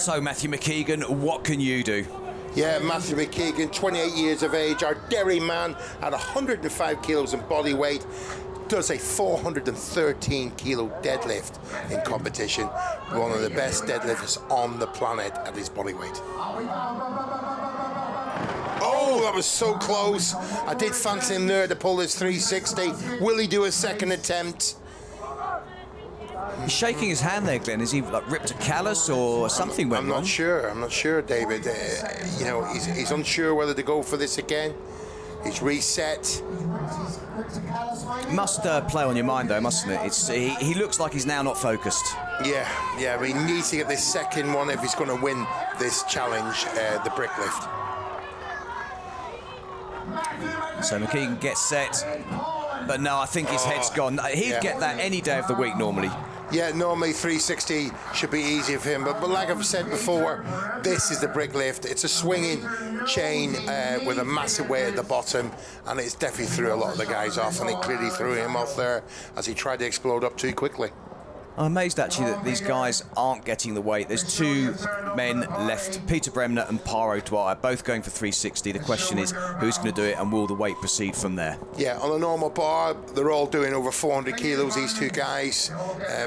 So, Matthew McKeegan, what can you do? Yeah, Matthew McKeegan, 28 years of age, our Derry man at 105 kilos in body weight, does a 413 kilo deadlift in competition. One of the best deadlifters on the planet at his body weight. Oh, that was so close. I did fancy him there to pull this 360. Will he do a second attempt? He's shaking his hand there, Glenn. Is he like ripped a callus or something went wrong? I'm not sure, David. You know, he's unsure whether to go for this again. He's reset. It must play on your mind, though, mustn't it? He looks like he's now not focused. Yeah, but he needs to get this second one if he's going to win this challenge, the brick lift. So McKeegan gets set, but no, I think his head's gone. He'd get that any day of the week normally. Yeah, normally 360 should be easy for him, but like I've said before, this is the brick lift. It's a swinging chain with a massive weight at the bottom, and it's definitely threw a lot of the guys off, and it clearly threw him off there as he tried to explode up too quickly. I'm amazed actually that these guys aren't getting the weight. There's two men left, Peter Bremner and Paro Dwyer, both going for 360. The question is who's going to do it and will the weight proceed from there? Yeah, on a normal bar, they're all doing over 400 kilos, these two guys,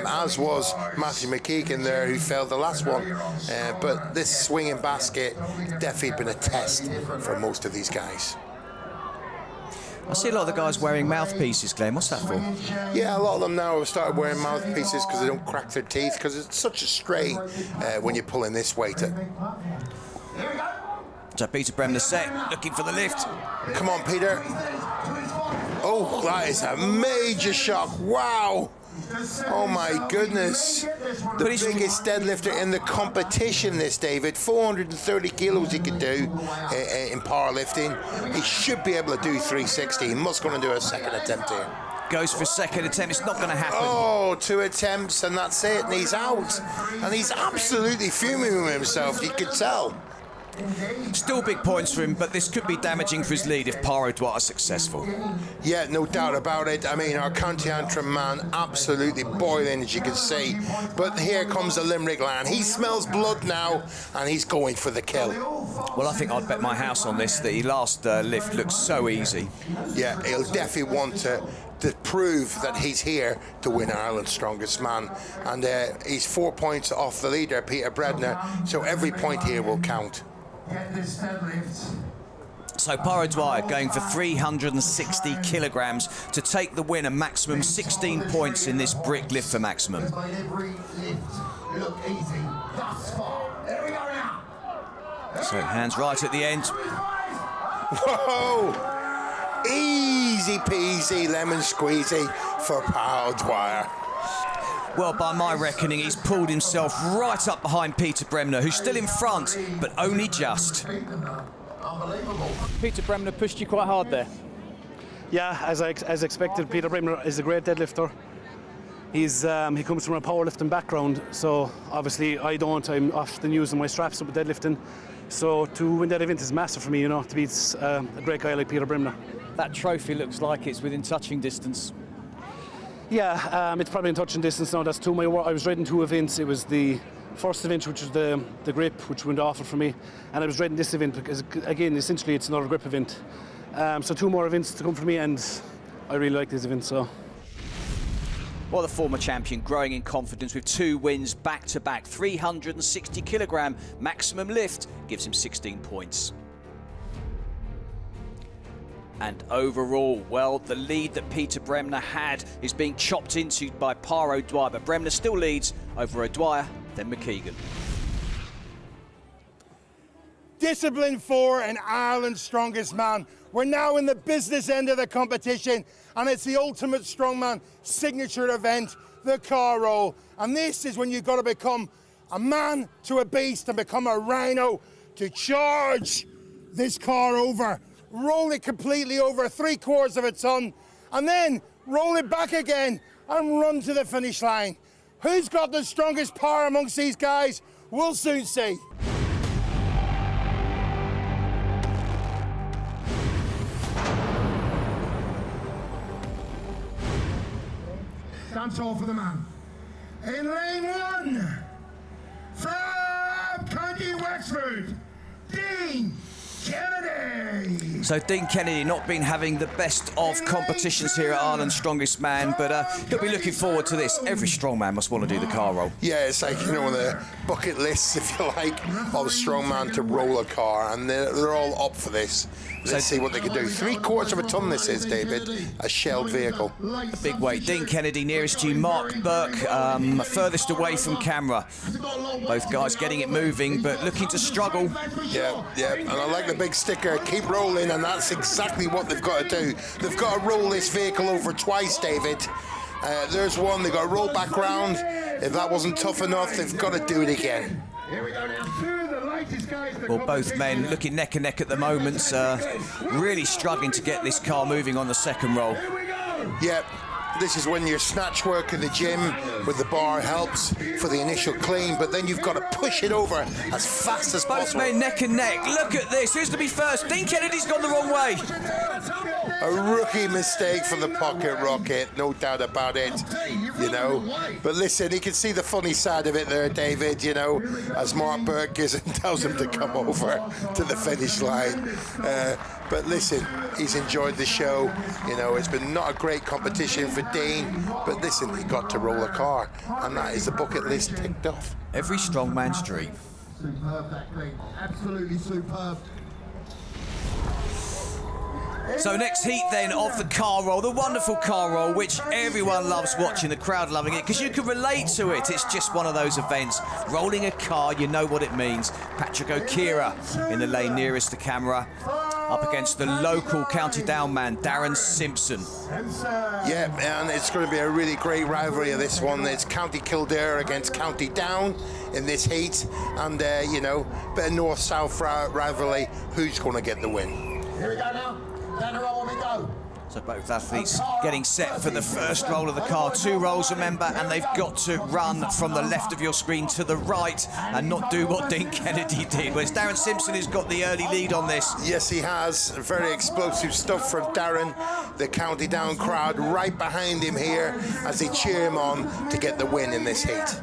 as was Matthew McKeegan there, who failed the last one. But this swinging basket definitely been a test for most of these guys. I see a lot of the guys wearing mouthpieces, Glenn. What's that for? Yeah, a lot of them now have started wearing mouthpieces because they don't crack their teeth, because it's such a strain when you're pulling this weight. So Peter Bremner set, looking for the lift. Come on, Peter. Oh, that is a major shock. Wow. Oh my goodness. The biggest deadlifter in the competition, this, David. 430 kilos he could do in powerlifting. He should be able to do 360. He must go and do a second attempt here. Goes for a second attempt. It's not going to happen. Oh, 2 attempts and that's it, and he's out. And he's absolutely fuming with himself, you could tell. Still big points for him, but this could be damaging for his lead if Paro Dwyer is successful. Yeah, no doubt about it. I mean, our County Antrim man absolutely boiling, as you can see. But here comes the Limerick land. He smells blood now, and he's going for the kill. Well, I think I'd bet my house on this. The last lift looks so easy. Yeah, he'll definitely want to prove that he's here to win Ireland's strongest man. And he's 4 points off the leader, Peter Bremner, so every point here will count. So Paro Dwyer going for 360 kilograms to take the win, a maximum 16 points in this brick lift for maximum. So hands right at the end. Whoa! Easy peasy lemon squeezy for Paro Dwyer. Well, by my reckoning, he's pulled himself right up behind Peter Bremner, who's still in front, but only just. Peter Bremner pushed you quite hard there. Yeah, as expected, Peter Bremner is a great deadlifter. He comes from a powerlifting background, so obviously I'm often using my straps up with deadlifting. So to win that event is massive for me, you know, to beat a great guy like Peter Bremner. That trophy looks like it's within touching distance. Yeah, it's probably in touching distance now. That's I was riding 2 events. It was the first event, which was the grip, which went awful for me, and I was riding this event because, again, essentially it's another grip event. So 2 more events to come for me, and I really like this event. So. Well, the former champion growing in confidence with 2 wins back-to-back. 360 kilogram maximum lift gives him 16 points. And overall, well, the lead that Peter Bremner had is being chopped into by Paro Dwyer, but Bremner still leads over O'Dwyer, then McKeegan. Discipline 4 and Ireland's strongest man. We're now in the business end of the competition, and it's the ultimate strongman signature event, the car roll. And this is when you've got to become a man to a beast and become a rhino to charge this car over. Roll it completely over 3/4 of a ton, and then roll it back again and run to the finish line. Who's got the strongest power amongst these guys? We'll soon see. Dance all for the man. In lane 1, from third, Dean Kennedy. So Dean Kennedy not been having the best of competitions here at Ireland's Strongest Man, but he'll be looking forward to this. Every strongman must want to do the car roll. Yeah, it's like, you know, the bucket lists, if you like, of the strongman to roll a car, and they're all up for this. Let's see what they can do. 3/4 of a ton this is, David, a shelled vehicle. A big weight. Dean Kennedy nearest to you, Mark Burke furthest away from camera. Both guys getting it moving, but looking to struggle. Yeah, and I like the big sticker, keep rolling, and that's exactly what they've got to do. They've got to roll this vehicle over twice, David. There's one, they've got to roll back round. If that wasn't tough enough, they've got to do it again. Here we go now. Well, both men looking neck and neck at the moment, really struggling to get this car moving on the second roll. Yeah, this is when your snatch work in the gym with the bar helps for the initial clean, but then you've got to push it over as fast as both possible. Men neck and neck. Look at this. Who's to be first? Dean Kennedy's gone the wrong way. A rookie mistake for the pocket rocket, no doubt about it, you know. But listen, he can see the funny side of it there, David, you know, as Mark Burke tells him to come over to the finish line. But listen, he's enjoyed the show. You know, it's been not a great competition for Dean, but listen, he got to roll a car, and that is the bucket list ticked off. Every strongman's dream. Superb, that clean. Absolutely superb. So next heat then of the car roll, the wonderful car roll, which everyone loves watching, the crowd loving it, because you can relate to it. It's just one of those events. Rolling a car, you know what it means. Patrick O'Keefe in the lane nearest the camera, up against the local County Down man, Darren Simpson. Yeah, and it's going to be a really great rivalry of this one. It's County Kildare against County Down in this heat, and you know, bit of north-south rivalry. Who's going to get the win? Here we go now. Down the roll we go. So both athletes getting set for the first roll of the car. 2 rolls, remember, and they've got to run from the left of your screen to the right and not do what Dean Kennedy did. Well, it's Darren Simpson who's got the early lead on this. Yes, he has. Very explosive stuff from Darren. The County Down crowd right behind him here as they cheer him on to get the win in this heat.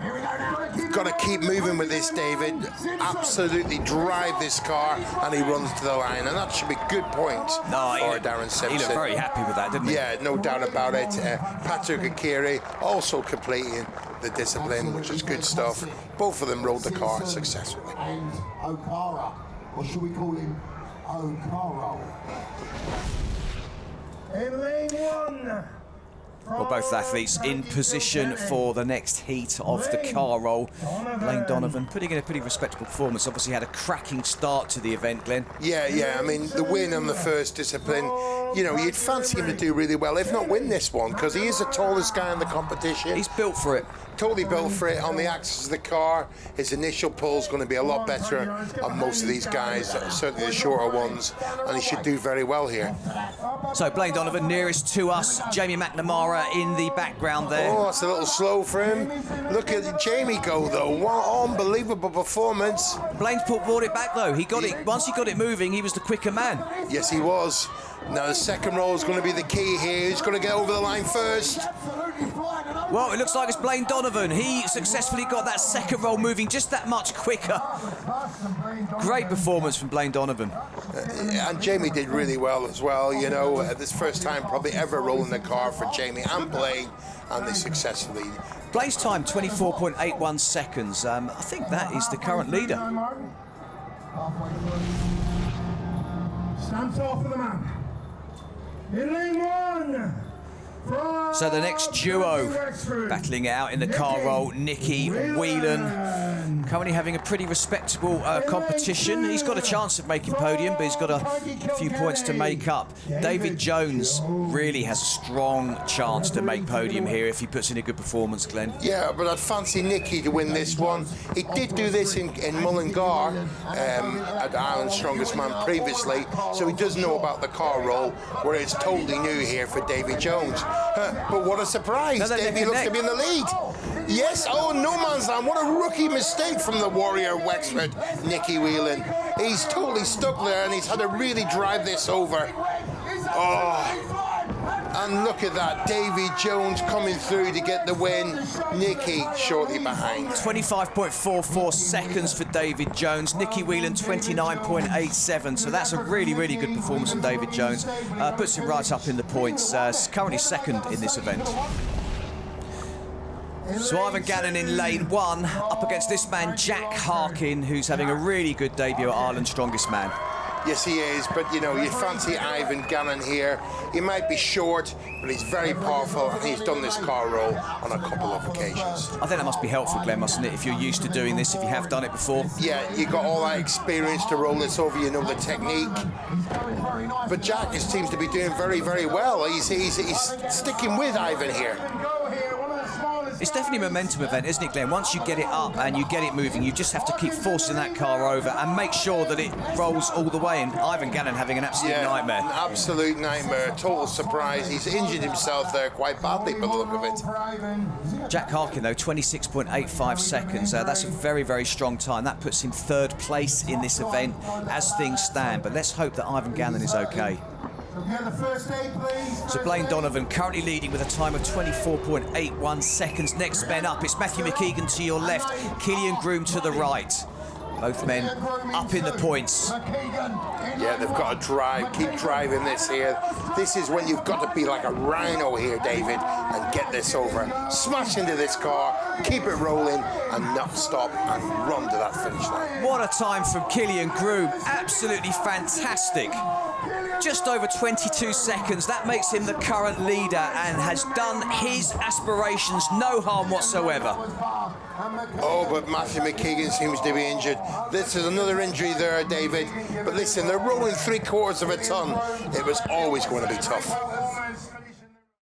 You've got to keep moving with this, David. Absolutely drive this car, and he runs to the line, and that should be good points for Darren Simpson. He looked very happy with that, didn't he? Yeah, no doubt about it. Patrick O'Keefe also completing the discipline, which is good stuff. Both of them rode the car successfully. And O'Kara, or should we call him O'Kara? In lane 1. Well, both athletes in position for the next heat of the car roll. Blaine Donovan putting in a pretty respectable performance. Obviously had a cracking start to the event, Glenn. Yeah, I mean, the win on the first discipline, you know, you'd fancy him to do really well, if not win this one, because he is the tallest guy in the competition. He's built for it. Totally built for it on the axis of the car. His initial pull's going to be a lot better on most of these guys, certainly the shorter ones, and he should do very well here. So Blaine Donovan nearest to us, Jamie McNamara in the background there. Oh, it's a little slow for him. Look at Jamie go though. What unbelievable performance. Blaine's brought it back though. He got it. Once he got it moving, he was the quicker man. Yes, he was. Now the second roll is going to be the key here. Who's going to get over the line first? Well, it looks like it's Blaine Donovan. He successfully got that second roll moving just that much quicker. Great performance from Blaine Donovan. And Jamie did really well as well, you know. This first time probably ever rolling the car for Jamie and Blaine, and they successfully... Blaine's time, 24.81 seconds. I think that is the current leader. Stands off for the man. In lane 1. So the next duo battling it out in the car roll, Nicky Whelan, currently having a pretty respectable competition. He's got a chance of making podium, but he's got a few points to make up. David Jones really has a strong chance to make podium here if he puts in a good performance, Glenn. Yeah, but I'd fancy Nicky to win this one. He did do this in Mullingar at Ireland's Strongest Man previously, so he does know about the car roll, where it's totally new here for David Jones. But what a surprise. Davey looks to be in the lead. Yes, oh, no man's land. What a rookie mistake from the Warrior Wexford, Nicky Whelan. He's totally stuck there, and he's had to really drive this over. Oh, And look at that, Davy Jones coming through to get the win. Nicky shortly behind. 25.44 seconds for David Jones. Nicky Whelan 29.87. So that's a really, really good performance from David Jones. Puts him right up in the points. Currently second in this event. So Ivan Gannon in lane 1 up against this man Jack Harkin, who's having a really good debut at Ireland's Strongest Man. Yes, he is, but you know, you fancy Ivan Gannon here. He might be short, but he's very powerful, and he's done this car roll on a couple of occasions. I think that must be helpful, Glenn, mustn't it, if you're used to doing this, if you have done it before? Yeah, you got all that experience to roll this over, you know the technique. But Jack seems to be doing very, very well. He's sticking with Ivan here. It's definitely a momentum event, isn't it, Glenn? Once you get it up and you get it moving, you just have to keep forcing that car over and make sure that it rolls all the way. And Ivan Gannon having an absolute nightmare. An absolute nightmare. Total surprise. He's injured himself there quite badly by the look of it. Jack Harkin, though, 26.85 seconds. That's a very, very strong time. That puts him 3rd place in this event as things stand. But let's hope that Ivan Gannon is okay. So Blaine Donovan currently leading with a time of 24.81 seconds. Next men up, it's Matthew McKeegan to your left, Cillein Groom to the right. Both men up in the points. Yeah, they've got to drive, keep driving this here. This is when you've got to be like a rhino here, David, and get this over. Smash into this car, keep it rolling, and not stop and run to that finish line. What a time from Cillein Groom. Absolutely fantastic. Just over 22 seconds. That makes him the current leader and has done his aspirations no harm whatsoever. Oh, but Matthew McKeegan seems to be injured. This is another injury there, David. But listen, they're rolling 3/4 of a ton. It was always going to be tough.